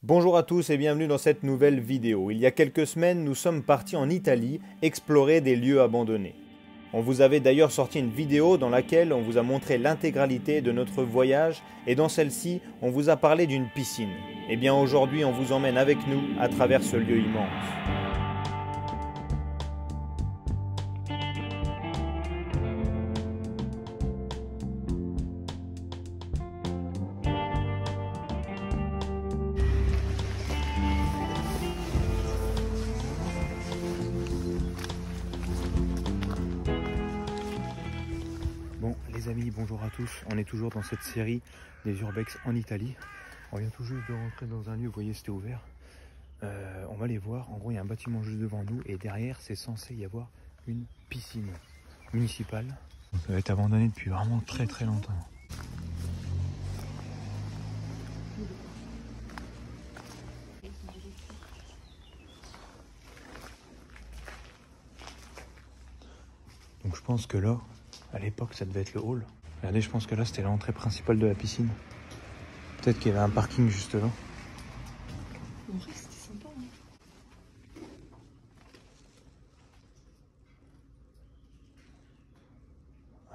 Bonjour à tous et bienvenue dans cette nouvelle vidéo. Il y a quelques semaines, nous sommes partis en Italie explorer des lieux abandonnés. On vous avait d'ailleurs sorti une vidéo dans laquelle on vous a montré l'intégralité de notre voyage et dans celle-ci, on vous a parlé d'une piscine. Et bien aujourd'hui, on vous emmène avec nous à travers ce lieu immense. Bon les amis, bonjour à tous, on est toujours dans cette série des urbex en Italie. On vient tout juste de rentrer dans un lieu, vous voyez c'était ouvert. On va aller voir, en gros il y a un bâtiment juste devant nous et derrière c'est censé y avoir une piscine municipale. Ça va être abandonné depuis vraiment très longtemps. Donc je pense que là, à l'époque ça devait être le hall. Regardez, je pense que là c'était l'entrée principale de la piscine. Peut-être qu'il y avait un parking juste là. En vrai, c'était sympa. Hein.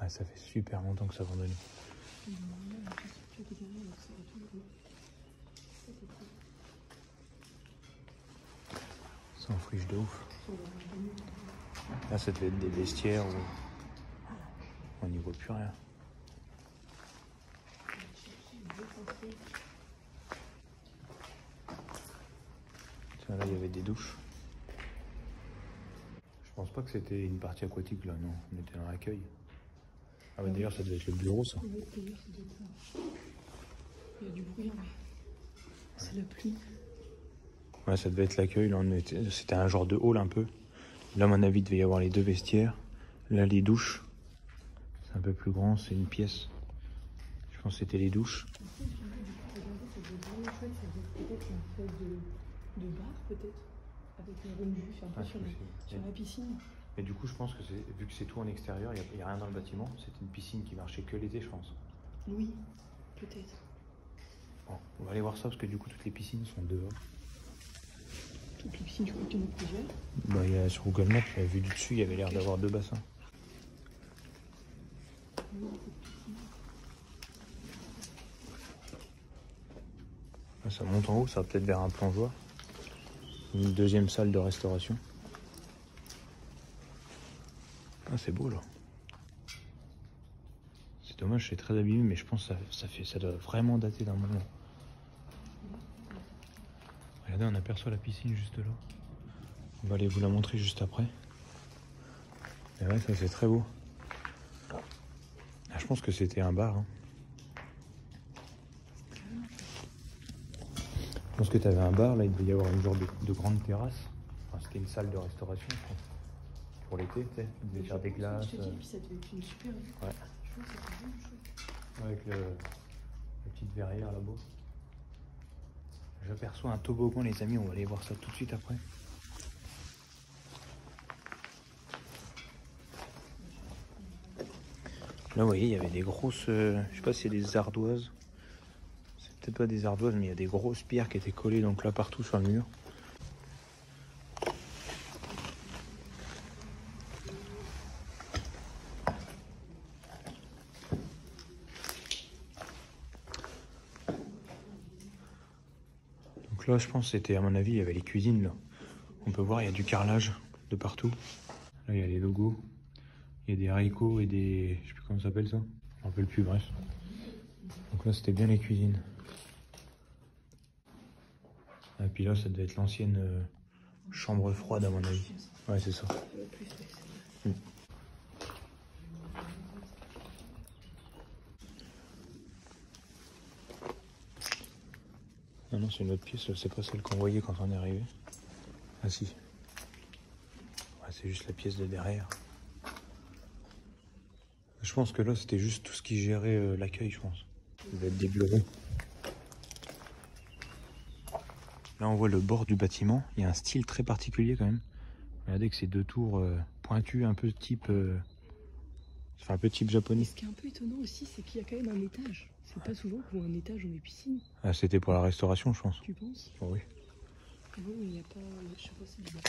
Ouais, ça fait super longtemps que ça abandonné. C'est en friche de ouf. Là ça devait être des vestiaires où on n'y voit plus rien. Tiens, là il y avait des douches. Je pense pas que c'était une partie aquatique là, non, on était dans l'accueil. Ah bah d'ailleurs ça devait être le bureau ça. Il y a du bruit, mais c'est la pluie. Ouais, ça devait être l'accueil, là c'était un genre de hall un peu. Là à mon avis il devait y avoir les deux vestiaires. Là les douches. C'est un peu plus grand, c'est une pièce. Je pense que c'était les douches. Peut-être une espèce de bar, peut-être, avec une bonne vue un peu sur la piscine. Mais du coup, je pense que vu que c'est tout en extérieur, il n'y a rien dans le bâtiment. C'était une piscine qui marchait que l'été, je pense. Oui, peut-être. Bon, on va aller voir ça parce que du coup, toutes les piscines sont dehors. Toutes les piscines, je crois qu'il y en a plusieurs. Bah, sur Google Maps, j'avais vu du dessus, il y avait l'air d'avoir deux bassins. Ça monte en haut, ça va peut-être vers un plongeoir. Une deuxième salle de restauration. Ah, c'est beau là. C'est dommage, c'est très abîmé, mais je pense que ça doit vraiment dater d'un moment. Regardez, on aperçoit la piscine juste là. On va aller vous la montrer juste après. Et ouais, ça c'est très beau. Ah, je pense que c'était un bar. Hein. Je pense que tu avais un bar, là il devait y avoir une genre de grande terrasse. Enfin, c'était une salle de restauration, je pense. Pour l'été, tu sais, il devait faire des glaces. Je te dis, puis ça devait être une super vue. Ouais. Je pense que c'était vraiment chouette. Avec la petite verrière là-bas. J'aperçois un toboggan, les amis, on va aller voir ça tout de suite après. Là, vous voyez, il y avait des grosses, je sais pas si c'est des ardoises. C'est peut-être pas des ardoises, mais il y a des grosses pierres qui étaient collées donc là partout sur le mur. Donc là, je pense que c'était, à mon avis, il y avait les cuisines là. On peut voir, il y a du carrelage de partout. Là, il y a les logos. Il y a des haricots et des... Je sais plus comment ça s'appelle ça. Je me rappelle plus, bref. Donc là, c'était bien les cuisines. Et puis là, ça devait être l'ancienne chambre froide, à mon avis. Ouais, c'est ça. Ah non, c'est une autre pièce, c'est pas celle qu'on voyait quand on est arrivé. Ah si. Ouais, c'est juste la pièce de derrière. Je pense que là, c'était juste tout ce qui gérait l'accueil, je pense. Ça va être des bureaux. Là, on voit le bord du bâtiment. Il y a un style très particulier quand même. Regardez que ces deux tours pointues, un peu type... je Ça fait un peu type japonais. Ce qui est un peu étonnant aussi, c'est qu'il y a quand même un étage. C'est pas souvent qu'on voit un étage dans les piscines. Ah, c'était pour la restauration, je pense. Tu penses? Oh, oui. Ah bon, il n'y a pas... Je sais pas si c'est bien.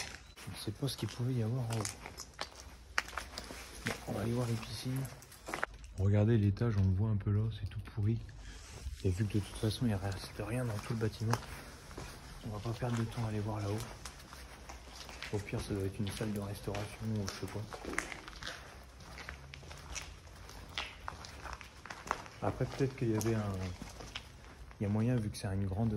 Je ne sais pas ce qu'il pouvait y avoir en haut. Bon, on va aller voir les piscines. Regardez l'étage, on le voit un peu là, c'est tout pourri. Et vu que de toute façon il ne reste rien dans tout le bâtiment, on va pas perdre de temps à aller voir là-haut. Au pire, ça doit être une salle de restauration ou je sais pas. Après, peut-être qu'il y avait un... Il y a moyen, vu que c'est une grande...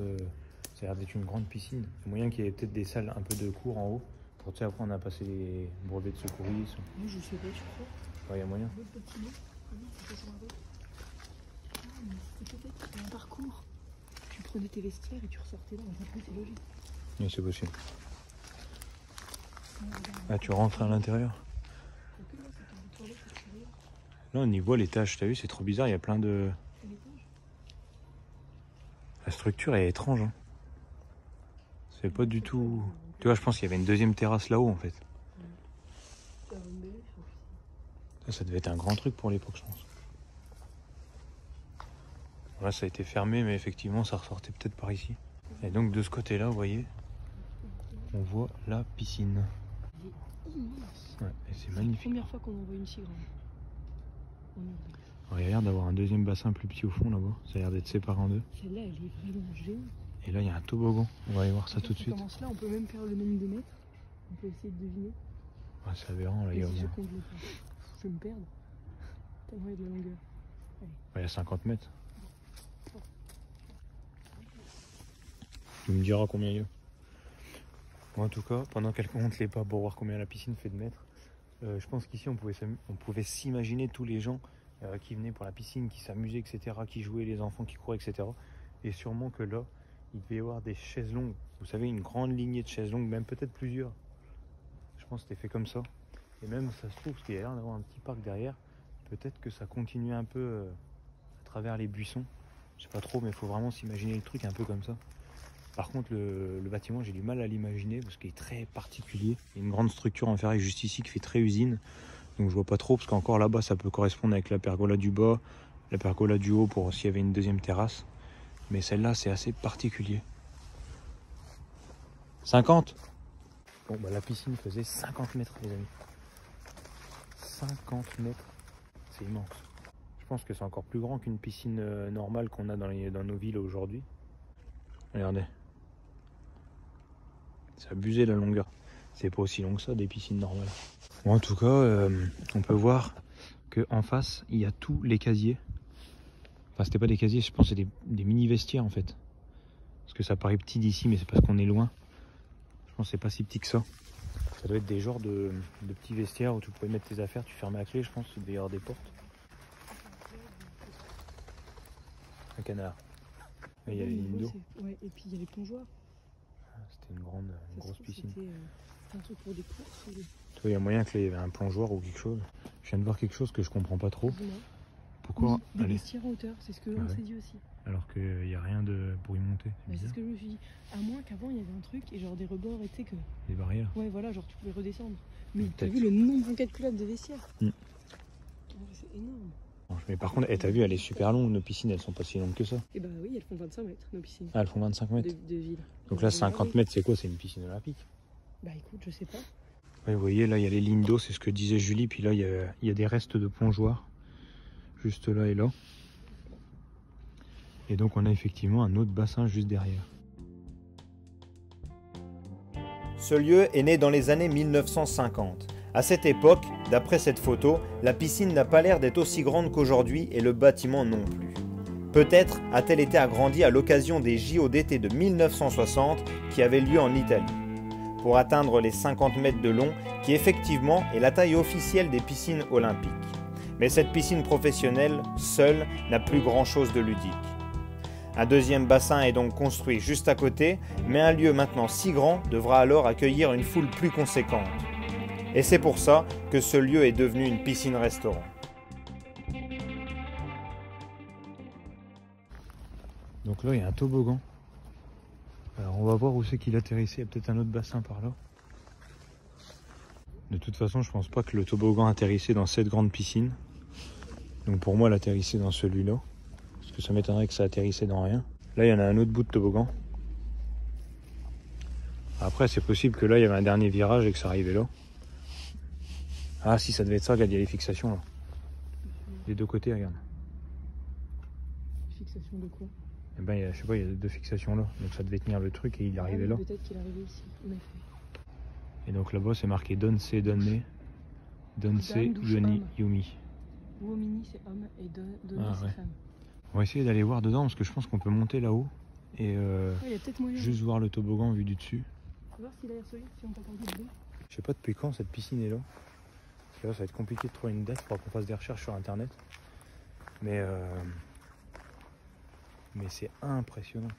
Ça a l'air d'être une grande piscine. Il y a moyen qu'il y ait peut-être des salles un peu de cours en haut. Pour, tu sais, après on a passé les brevets de secourisme. Moi, je sais pas, tu crois? Ouais, il y a moyen. L'autre bâtiment? Non, c'est pas sur la route. Ah, mais c'était peut-être un parcours. Tu prenais tes vestiaires et tu ressortais là. Après, c'est logique. Oui, c'est possible. Ah, tu rentres à l'intérieur. Là, on y voit l'étage, t'as vu, c'est trop bizarre, il y a plein de... La structure est étrange. Hein. C'est pas du tout... Tu vois, je pense qu'il y avait une deuxième terrasse là-haut, en fait. Ça devait être un grand truc pour l'époque, je pense. Là, ça a été fermé, mais effectivement, ça ressortait peut-être par ici. Et donc, de ce côté-là, vous voyez, on voit la piscine. Ouais, et c'est magnifique. C'est la première fois qu'on en voit une si grande. Alors, il y a l'air d'avoir un deuxième bassin plus petit au fond là-bas. Ça a l'air d'être séparé en deux. Celle-là, elle est vraiment géante. Et là, il y a un toboggan. On va aller voir ça tout de suite. On commence là, on peut même faire le nombre de mètres. On peut essayer de deviner. Ouais, c'est aberrant là, il y a au Si je moins. compte le temps. Je vais me perdre. Tellement il y a de la longueur. Ouais, il y a 50 mètres. Tu me diras combien il y a. Bon, en tout cas, pendant qu'elle compte les pas pour voir combien la piscine fait de mètres, je pense qu'ici on pouvait s'imaginer tous les gens qui venaient pour la piscine, qui s'amusaient, etc., qui jouaient, les enfants qui couraient, etc. Et sûrement que là, il devait y avoir des chaises longues. Vous savez, une grande lignée de chaises longues, même peut-être plusieurs. Je pense que c'était fait comme ça. Et même, ça se trouve, parce qu'il y a l'air d'avoir un petit parc derrière, peut-être que ça continuait un peu à travers les buissons. Je sais pas trop, mais il faut vraiment s'imaginer le truc un peu comme ça. Par contre, le bâtiment, j'ai du mal à l'imaginer parce qu'il est très particulier. Il y a une grande structure en ferraille juste ici qui fait très usine. Donc je vois pas trop parce qu'encore là-bas, ça peut correspondre avec la pergola du bas, la pergola du haut pour s'il y avait une deuxième terrasse. Mais celle-là, c'est assez particulier. 50 ? Bon, bah la piscine faisait 50 mètres, les amis. 50 mètres. C'est immense. Je pense que c'est encore plus grand qu'une piscine normale qu'on a dans nos villes aujourd'hui. Regardez. C'est abusé la longueur. C'est pas aussi long que ça des piscines normales. Bon, en tout cas, on peut voir qu'en face, il y a tous les casiers. Enfin, c'était pas des casiers, je pense que c'est des mini vestiaires en fait. Parce que ça paraît petit d'ici, mais c'est parce qu'on est loin. Je pense que c'est pas si petit que ça. Ça doit être des genres de petits vestiaires où tu pouvais mettre tes affaires, tu fermais la clé, je pense. Il devait y avoir des portes. Un canard. Et il y a les lignes d'eau. Ouais, et puis il y a les plongeoires. C'était une grosse piscine. C'était un truc pour des courses. Tu vois, il y a moyen qu'il y avait un plongeoir ou quelque chose. Je viens de voir quelque chose que je comprends pas trop. Pourquoi des vestiaires en hauteur, c'est ce que on s'est dit aussi. Alors qu'il n'y a rien pour y monter. C'est ce que je me suis dit. À moins qu'avant il y avait un truc et genre des rebords et tu sais que. Des barrières. Ouais, voilà, genre tu pouvais redescendre. Mais t'as vu le nombre incalculable de vestiaires. C'est énorme. Mais par contre, t'as vu, elle est super longue, nos piscines, elles sont pas si longues que ça. Et bah oui, elles font 25 mètres, nos piscines. Ah, elles font 25 mètres de ville. Donc là, 50 mètres, c'est quoi? C'est une piscine olympique? Bah écoute, je sais pas. Ouais, vous voyez, là, il y a les lignes d'eau, c'est ce que disait Julie. Puis là, il y a des restes de plongeoires. Juste là et là. Et donc, on a effectivement un autre bassin juste derrière. Ce lieu est né dans les années 1950. À cette époque, d'après cette photo, la piscine n'a pas l'air d'être aussi grande qu'aujourd'hui et le bâtiment non plus. Peut-être a-t-elle été agrandie à l'occasion des JO d'été de 1960 qui avaient lieu en Italie, pour atteindre les 50 mètres de long, qui effectivement est la taille officielle des piscines olympiques. Mais cette piscine professionnelle, seule, n'a plus grand-chose de ludique. Un deuxième bassin est donc construit juste à côté, mais un lieu maintenant si grand devra alors accueillir une foule plus conséquente. Et c'est pour ça que ce lieu est devenu une piscine-restaurant. Donc là, il y a un toboggan. Alors on va voir où c'est qu'il atterrissait. Il y a peut-être un autre bassin par là. De toute façon, je pense pas que le toboggan atterrissait dans cette grande piscine. Donc pour moi, elle atterrissait dans celui-là. Parce que ça m'étonnerait que ça atterrissait dans rien. Là, il y en a un autre bout de toboggan. Après, c'est possible que là, il y avait un dernier virage et que ça arrivait là. Ah si, ça devait être ça, regarde, il y a les fixations là. Les deux côtés, regarde. Fixation de quoi? Eh ben, je sais pas, il y a deux fixations là. Donc ça devait tenir le truc et il est arrivé là. Peut-être qu'il est arrivé ici, en effet. Et donc là-bas, c'est marqué Donsei Donne. Donsei Yoni Yumi. Womini, c'est homme et Donne, Ah, c'est ouais. femme. On va essayer d'aller voir dedans parce que je pense qu'on peut monter là-haut et Il y a peut-être moyen. juste voir le toboggan vu du dessus. On va voir s'il a l'air solide, si on peut encore de l'eau. Je sais pas depuis quand cette piscine est là. Parce que là, ça va être compliqué de trouver une date pour qu'on fasse des recherches sur internet. Mais c'est impressionnant. De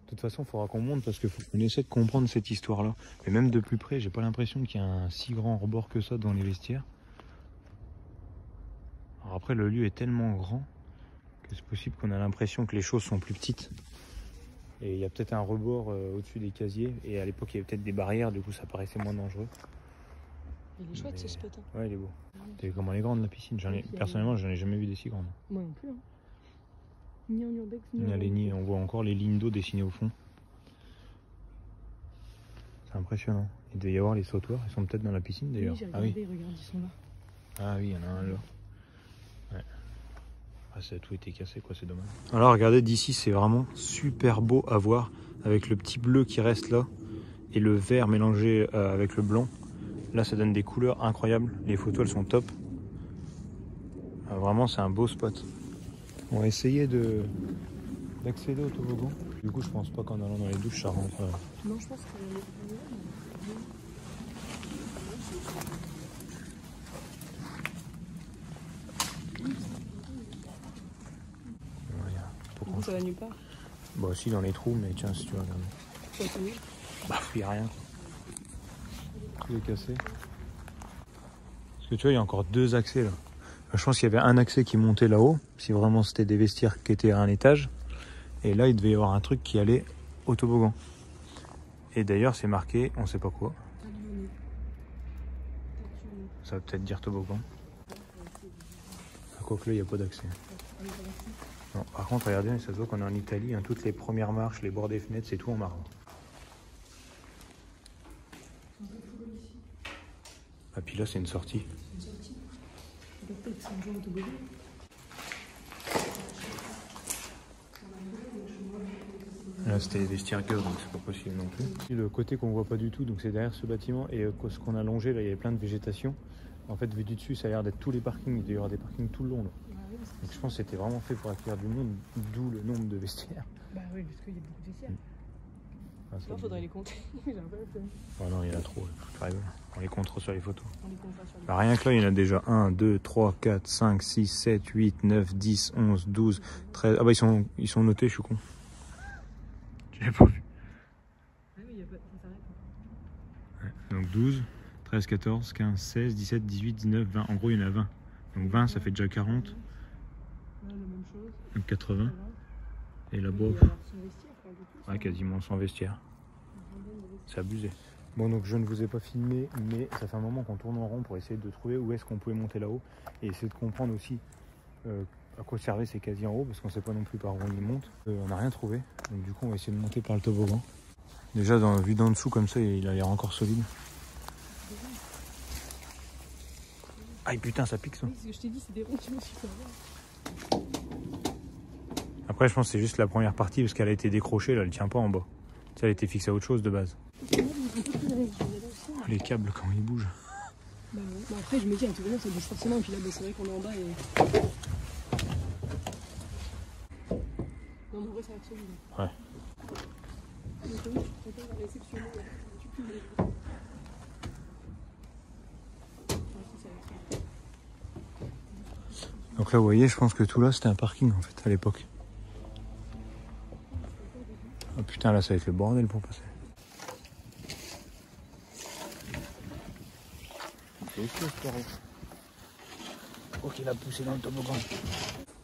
toute façon, il faudra qu'on monte parce qu'on essaie de comprendre cette histoire-là. Mais même de plus près, j'ai pas l'impression qu'il y a un si grand rebord que ça dans les vestiaires. Alors après, le lieu est tellement grand que c'est possible qu'on a l'impression que les choses sont plus petites. Et il y a peut-être un rebord au-dessus des casiers. Et à l'époque, il y avait peut-être des barrières, du coup, ça paraissait moins dangereux. Il est chouette ce spot. Hein. Ouais, il est beau. T'as vu comment elle est grande la piscine. Personnellement, j'en ai jamais vu des si grandes. Moi non plus. Hein. Ni en urbex, Il y a les nids, on voit encore les lignes d'eau dessinées au fond. C'est impressionnant. Il doit y avoir les sautoirs, ils sont peut-être dans la piscine d'ailleurs. Oui, regarde, ils sont là. Ah oui, il y en a un là. Ouais. Ah, ça a tout été cassé quoi, c'est dommage. Alors regardez, d'ici c'est vraiment super beau à voir avec le petit bleu qui reste là et le vert mélangé avec le blanc. Là ça donne des couleurs incroyables, les photos elles sont top. Ah, vraiment c'est un beau spot. On va essayer d'accéder au toboggan. Du coup je pense pas qu'en allant dans les douches ça rentre. Non, je pense que Du coup, ça va nulle part. Bah aussi dans les trous, mais tiens si tu regardes. Bah il n'y a rien. Tout est cassé. Parce que tu vois, il y a encore deux accès là. Je pense qu'il y avait un accès qui montait là-haut, si vraiment c'était des vestiaires qui étaient à un étage. Et là, il devait y avoir un truc qui allait au toboggan. Et d'ailleurs, c'est marqué, on sait pas quoi. Ça va peut-être dire toboggan. Quoique là, il n'y a pas d'accès. Non, par contre, regardez, ça se voit qu'on est en Italie. Hein, toutes les premières marches, les bords des fenêtres, c'est tout en marbre. Ah, puis là, c'est une sortie. Là, c'était les vestiaires girls, donc c'est pas possible non plus. Le côté qu'on voit pas du tout, donc c'est derrière ce bâtiment, et ce qu'on a longé, là, il y avait plein de végétation. En fait, vu du dessus, ça a l'air d'être tous les parkings. Il doit y avoir des parkings tout le long. Là. Donc je pense que c'était vraiment fait pour accueillir du monde, d'où le nombre de vestiaires. Bah oui, parce qu'il y a beaucoup de vestiaires. Ah, il faudrait les compter. J'ai un peu la flemme. Oh non, il y en a trop. On les comptera sur les photos. On les comptera sur les Bah, rien que là, il y en a déjà 1, 2, 3, 4, 5, 6, 7, 8, 9, 10, 11, 12, 13. Ah bah ils sont notés, je suis con. J'avais pas vu. Ah oui, ça s'arrête. Ouais, donc 12, 13, 14, 15, 16, 17, 18, 19, 20. En gros, il y en a 20. Donc 20, ça fait déjà 40. Là, la même chose. Donc 80. Et là-bas, ouais, quasiment sans vestiaire. C'est abusé. Bon, donc je ne vous ai pas filmé, mais ça fait un moment qu'on tourne en rond pour essayer de trouver où est-ce qu'on pouvait monter là-haut et essayer de comprendre aussi à quoi servaient ces casiers en haut, parce qu'on ne sait pas non plus par où on y monte. On n'a rien trouvé, donc du coup on va essayer de monter par le toboggan. Déjà, vu d'en dessous comme ça, il a l'air encore solide. Aïe putain, ça pique ça. Oui, c'est ce que je t'ai dit, c'est des ronds qui me suis fait avoir. Après, je pense que c'est juste la première partie parce qu'elle a été décrochée, là, elle tient pas en bas. Tu sais, elle a été fixée à autre chose de base. Les câbles, comment ils bougent. Bah, ouais. Bah après, je me dis, en tout cas, ça bouge forcément. Et puis là, bah, c'est vrai qu'on est en bas et. Non, mais en vrai, ça va être solide. Ouais. Donc là, vous voyez, je pense que tout là, c'était un parking en fait, à l'époque. Oh putain, là, ça va être le bordel pour passer. Oh, qu'il a poussé dans le toboggan.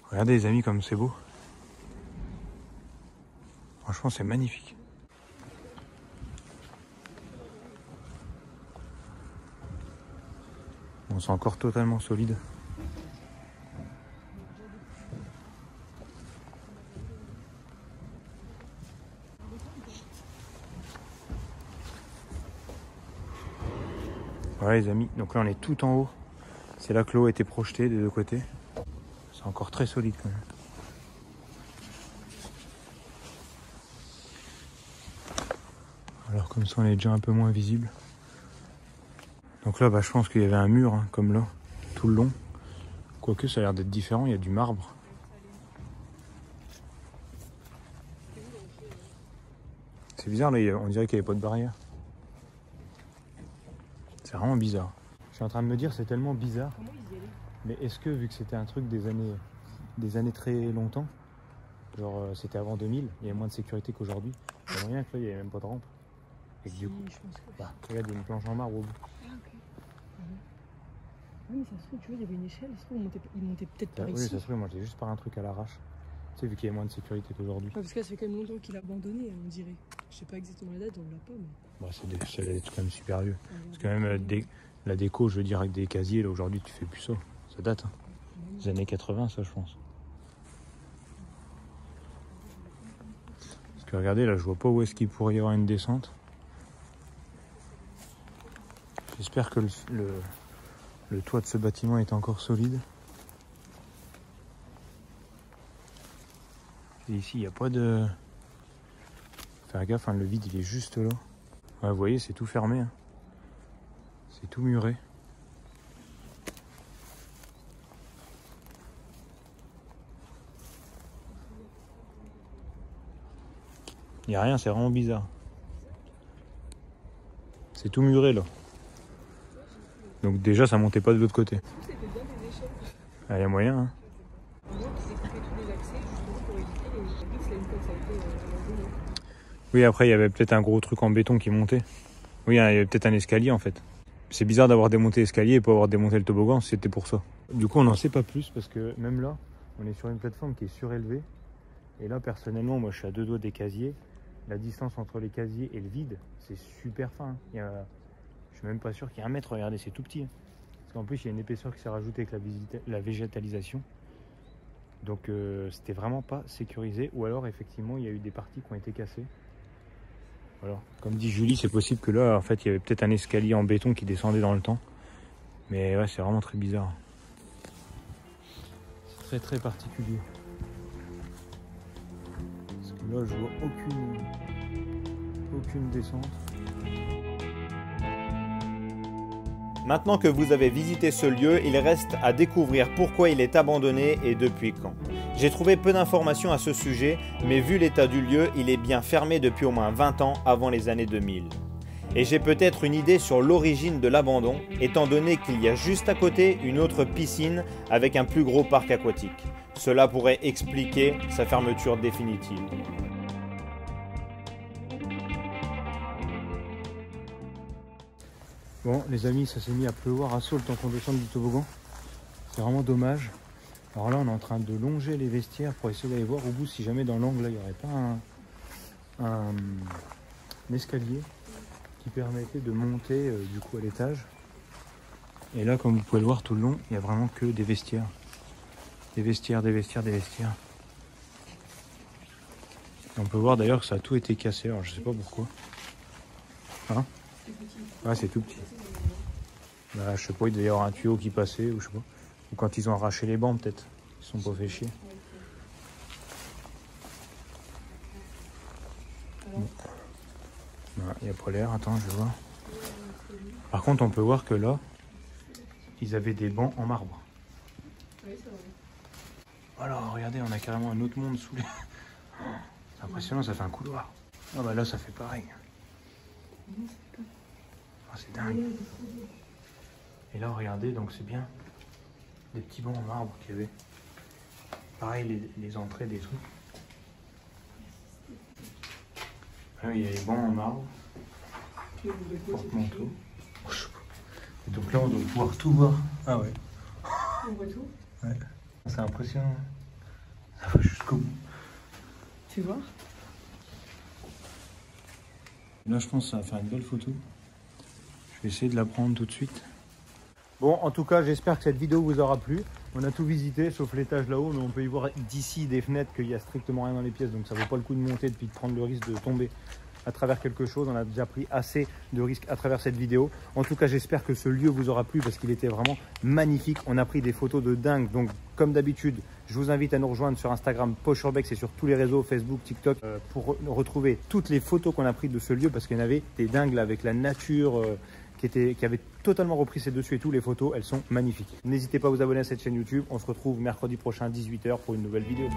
Regardez les amis comme c'est beau. Franchement c'est magnifique. Bon, c'est encore totalement solide. Voilà les amis, donc là on est tout en haut. C'est là que l'eau a été projetée des deux côtés. C'est encore très solide quand même. Alors comme ça on est déjà un peu moins visible. Donc là je pense qu'il y avait un mur hein, comme là, tout le long. Quoique ça a l'air d'être différent, il y a du marbre. C'est bizarre là, on dirait qu'il n'y avait pas de barrière. C'est vraiment bizarre. Je suis en train de me dire c'est tellement bizarre. Comment ils y allaient? Mais est-ce que vu que c'était un truc des années très longtemps, genre c'était avant 2000, il y avait moins de sécurité qu'aujourd'hui. Il y a moyen que là il n'y avait même pas de rampe. Et que du coup, Je pense que... bah, regarde, il y a une planche en marbre au bout. Ah, ok. Ouais, mais ça se trouve, tu vois, il y avait une échelle. Ça se trouve, ils montaient peut-être par Oui, ici. ça se trouve, moi j'étais juste par un truc à l'arrache. Tu sais, vu qu'il y a moins de sécurité qu'aujourd'hui. Ouais, parce que là, ça fait quand même longtemps qu'il a abandonné, on dirait. Je sais pas exactement la date, on l'a pas, mais... Bah, ça doit être quand même super vieux. Ouais, Parce que même la déco, je veux dire, avec des casiers, là aujourd'hui tu fais plus ça. Ça date, hein. Des années 80, ça je pense. Parce que regardez, là je vois pas où est-ce qu'il pourrait y avoir une descente. J'espère que le toit de ce bâtiment est encore solide. Et ici, il n'y a pas de... Faire gaffe, hein, le vide il est juste là. Ouais, vous voyez, c'est tout fermé. Hein. C'est tout muré. Il n'y a rien, c'est vraiment bizarre. C'est tout muré là. Donc déjà ça montait pas de l'autre côté. C'était bien des échelles. Ah, il y a moyen hein. Au moins qu'ils équipaient tous les accès, justement, pour éviter les glitches, là, une fois que ça a été abandonné. Oui, après il y avait peut-être un gros truc en béton qui montait. Oui, il y avait peut-être un escalier en fait. C'est bizarre d'avoir démonté l'escalier et pas avoir démonté le toboggan, c'était pour ça. Du coup on n'en sait pas plus parce que même là, on est sur une plateforme qui est surélevée. Et là personnellement, moi je suis à 2 doigts des casiers. La distance entre les casiers et le vide, c'est super fin. Je suis même pas sûr qu'il y ait 1 mètre, regardez, c'est tout petit. Parce qu'en plus, il y a une épaisseur qui s'est rajoutée avec la végétalisation. Donc c'était vraiment pas sécurisé. Ou alors effectivement, il y a eu des parties qui ont été cassées. Voilà. Comme dit Julie, c'est possible que là, en fait, il y avait peut-être un escalier en béton qui descendait dans le temps. Mais ouais, c'est vraiment très bizarre. C'est très très particulier. Parce que là, je vois aucune descente. Maintenant que vous avez visité ce lieu, il reste à découvrir pourquoi il est abandonné et depuis quand. J'ai trouvé peu d'informations à ce sujet, mais vu l'état du lieu, il est bien fermé depuis au moins 20 ans avant les années 2000. Et j'ai peut-être une idée sur l'origine de l'abandon, étant donné qu'il y a juste à côté une autre piscine avec un plus gros parc aquatique. Cela pourrait expliquer sa fermeture définitive. Bon les amis, ça s'est mis à pleuvoir à saut le temps qu'on descend du toboggan. C'est vraiment dommage. Alors là on est en train de longer les vestiaires pour essayer d'aller voir au bout si jamais dans l'angle là il n'y aurait pas un escalier qui permettait de monter du coup à l'étage. Et là comme vous pouvez le voir tout le long, il n'y a vraiment que des vestiaires. Des vestiaires. Et on peut voir d'ailleurs que ça a tout été cassé, alors je sais pas pourquoi. Hein? Ouais, c'est tout petit. Bah, je sais pas, il devait y avoir un tuyau qui passait ou je sais pas. Ou quand ils ont arraché les bancs peut-être. Ils se sont pas fait chier. Bon. Voilà, il n'y a pas l'air, attends, je vais voir. Par contre, on peut voir que là, ils avaient des bancs en marbre. Alors, regardez, on a carrément un autre monde sous les... C'est impressionnant, ça fait un couloir. Ah bah là, ça fait pareil. Oh, c'est dingue. Et là, regardez, donc c'est bien des petits bancs en marbre qu'il y avait. Pareil, les entrées des trucs. Ah oui, il y a les bancs en marbre. Porte-manteau. Et donc là, on doit pouvoir tout voir. Ah ouais. On voit tout. Ouais. C'est impressionnant. Ça va jusqu'au bout. Tu vois? Là, je pense que ça va faire une belle photo. Je vais essayer de la prendre tout de suite. Bon, en tout cas, j'espère que cette vidéo vous aura plu. On a tout visité, sauf l'étage là-haut, mais on peut y voir d'ici des fenêtres qu'il n'y a strictement rien dans les pièces, donc ça vaut pas le coup de monter et puis de prendre le risque de tomber à travers quelque chose. On a déjà pris assez de risques à travers cette vidéo. En tout cas, j'espère que ce lieu vous aura plu parce qu'il était vraiment magnifique. On a pris des photos de dingue. Donc, comme d'habitude, je vous invite à nous rejoindre sur Instagram, Poche Urbex et sur tous les réseaux, Facebook, TikTok, pour retrouver toutes les photos qu'on a prises de ce lieu parce qu'il y en avait des dingues là, avec la nature qui avait totalement repris ses dessus et tout. Les photos, elles sont magnifiques. N'hésitez pas à vous abonner à cette chaîne YouTube. On se retrouve mercredi prochain à 18 h pour une nouvelle vidéo.